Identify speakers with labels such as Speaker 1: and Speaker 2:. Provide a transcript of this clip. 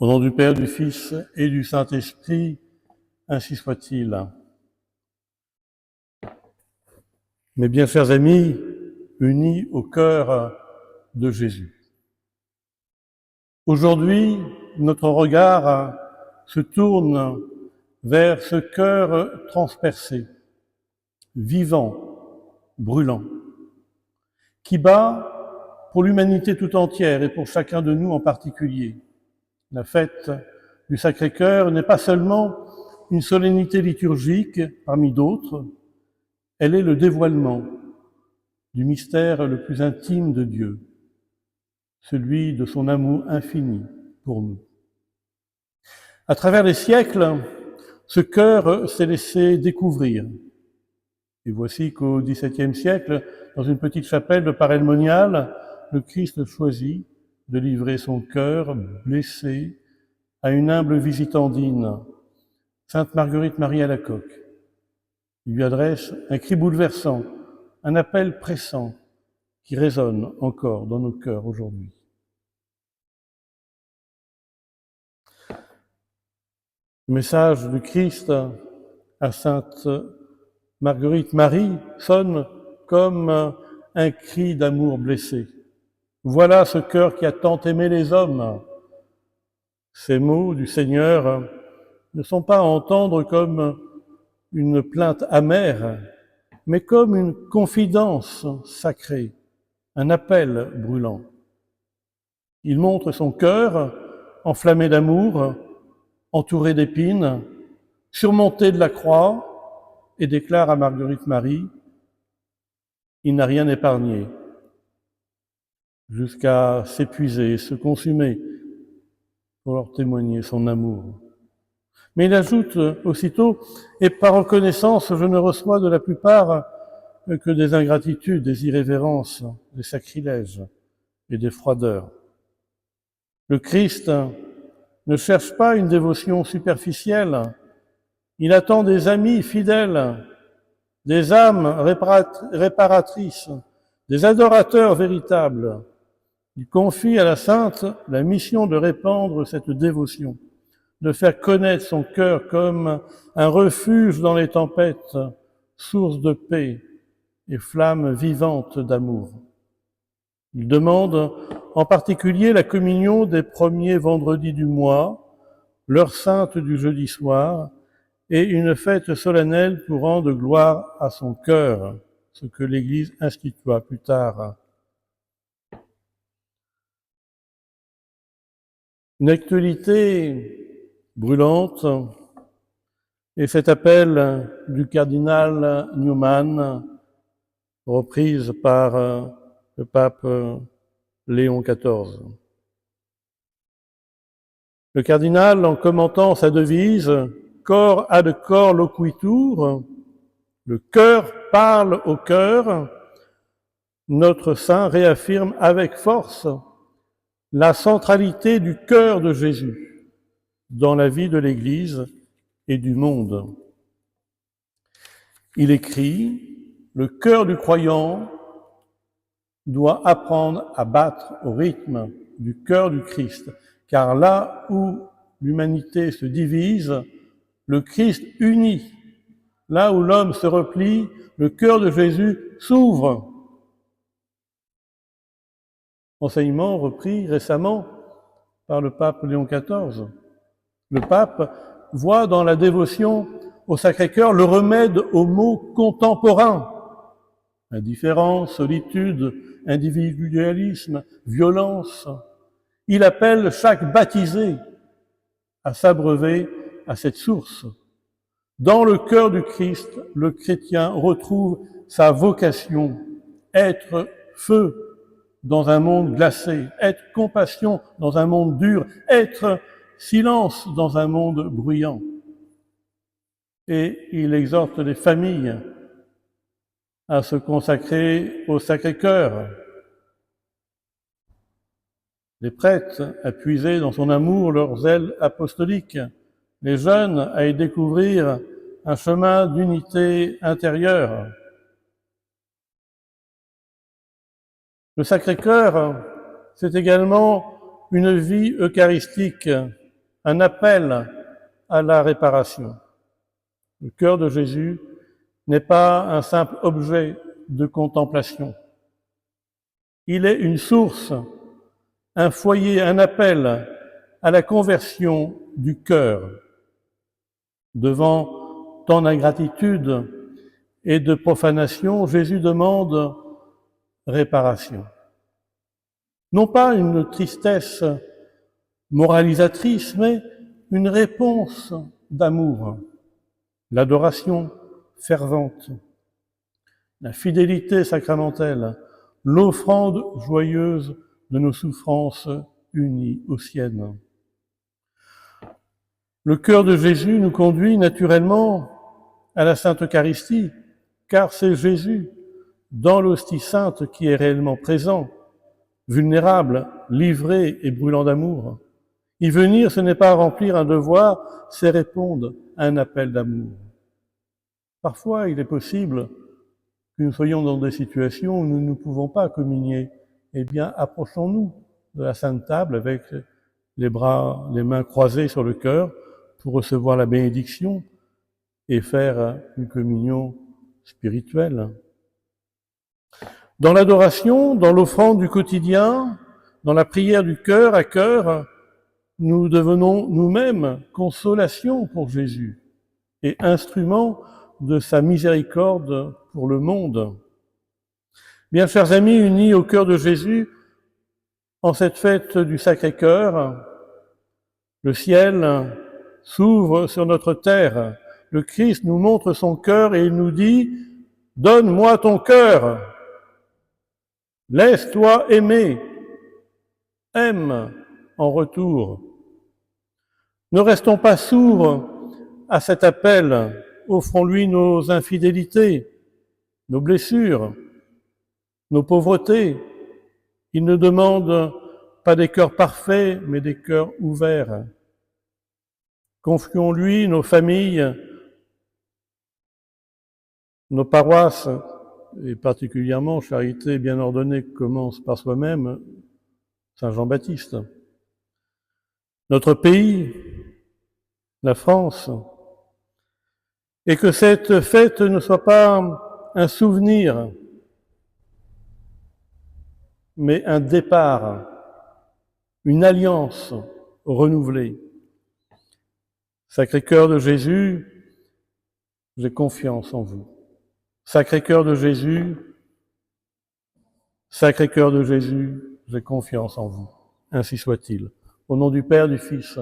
Speaker 1: Au nom du Père, du Fils et du Saint-Esprit, ainsi soit-il. Mes bien chers amis, unis au cœur de Jésus. Aujourd'hui, notre regard se tourne vers ce cœur transpercé, vivant, brûlant, qui bat pour l'humanité tout entière et pour chacun de nous en particulier. La fête du Sacré-Cœur n'est pas seulement une solennité liturgique parmi d'autres, elle est le dévoilement du mystère le plus intime de Dieu, celui de son amour infini pour nous. À travers les siècles, ce cœur s'est laissé découvrir. Et voici qu'au XVIIe siècle, dans une petite chapelle de Paray-le-Monial, le Christ choisit de livrer son cœur blessé à une humble visitandine, Sainte Marguerite Marie Alacoque. Il lui adresse un cri bouleversant, un appel pressant qui résonne encore dans nos cœurs aujourd'hui. Le message du Christ à Sainte Marguerite Marie sonne comme un cri d'amour blessé. Voilà ce cœur qui a tant aimé les hommes. Ces mots du Seigneur ne sont pas à entendre comme une plainte amère, mais comme une confidence sacrée, un appel brûlant. Il montre son cœur enflammé d'amour, entouré d'épines, surmonté de la croix, et déclare à Marguerite Marie, il n'a rien épargné, jusqu'à s'épuiser, se consumer, pour leur témoigner son amour. Mais il ajoute aussitôt, et par reconnaissance, je ne reçois de la plupart que des ingratitudes, des irrévérences, des sacrilèges et des froideurs. Le Christ ne cherche pas une dévotion superficielle, il attend des amis fidèles, des âmes réparatrices, des adorateurs véritables. Il confie à la Sainte la mission de répandre cette dévotion, de faire connaître son cœur comme un refuge dans les tempêtes, source de paix et flamme vivante d'amour. Il demande en particulier la communion des premiers vendredis du mois, l'heure sainte du jeudi soir, et une fête solennelle pour rendre gloire à son cœur, ce que l'Église institua plus tard. Une actualité brûlante et cet appel du cardinal Newman, reprise par le pape Léon XIV. Le cardinal, en commentant sa devise « Cor ad cor loquitur », le cœur parle au cœur, notre saint réaffirme avec force la centralité du cœur de Jésus dans la vie de l'Église et du monde. Il écrit « Le cœur du croyant doit apprendre à battre au rythme du cœur du Christ, car là où l'humanité se divise, le Christ unit. Là où l'homme se replie, le cœur de Jésus s'ouvre. » Enseignement repris récemment par le pape Léon XIV. Le pape voit dans la dévotion au Sacré-Cœur le remède aux maux contemporains. Indifférence, solitude, individualisme, violence. Il appelle chaque baptisé à s'abreuver à cette source. Dans le cœur du Christ, le chrétien retrouve sa vocation, être feu dans un monde glacé, être compassion dans un monde dur, être silence dans un monde bruyant. Et il exhorte les familles à se consacrer au Sacré-Cœur, les prêtres à puiser dans son amour leur zèle apostolique, les jeunes à y découvrir un chemin d'unité intérieure. Le Sacré-Cœur, c'est également une vie eucharistique un appel à la réparation. Le cœur de Jésus n'est pas un simple objet de contemplation. Il est une source, un foyer, un appel à la conversion du cœur. Devant tant d'ingratitude et de profanation, Jésus demande réparation. Non pas une tristesse moralisatrice, mais une réponse d'amour, l'adoration fervente, la fidélité sacramentelle, l'offrande joyeuse de nos souffrances unies aux siennes. Le cœur de Jésus nous conduit naturellement à la Sainte Eucharistie, car c'est Jésus, dans l'hostie sainte, qui est réellement présent, vulnérable, livré et brûlant d'amour. Y venir, ce n'est pas remplir un devoir, c'est répondre à un appel d'amour. Parfois, il est possible que nous soyons dans des situations où nous ne pouvons pas communier. Eh bien, approchons-nous de la Sainte Table avec les bras, les mains croisées sur le cœur pour recevoir la bénédiction et faire une communion spirituelle. Dans l'adoration, dans l'offrande du quotidien, dans la prière du cœur à cœur, nous devenons nous-mêmes consolation pour Jésus et instrument de sa miséricorde pour le monde. Bien, chers amis, unis au cœur de Jésus, en cette fête du Sacré-Cœur, le ciel s'ouvre sur notre terre. Le Christ nous montre son cœur et il nous dit « Donne-moi ton cœur, laisse-toi aimer, aime en retour ». Ne restons pas sourds à cet appel, offrons-lui nos infidélités, nos blessures, nos pauvretés. Il ne demande pas des cœurs parfaits, mais des cœurs ouverts. Confions-lui nos familles, nos paroisses, et particulièrement Charité bien ordonnée commence par soi-même, Saint Jean-Baptiste. Notre pays, la France, et que cette fête ne soit pas un souvenir, mais un départ, une alliance renouvelée. Sacré-Cœur de Jésus, j'ai confiance en vous. Sacré-Cœur de Jésus, Sacré-Cœur de Jésus, j'ai confiance en vous. Ainsi soit-il. Au nom du Père, du Fils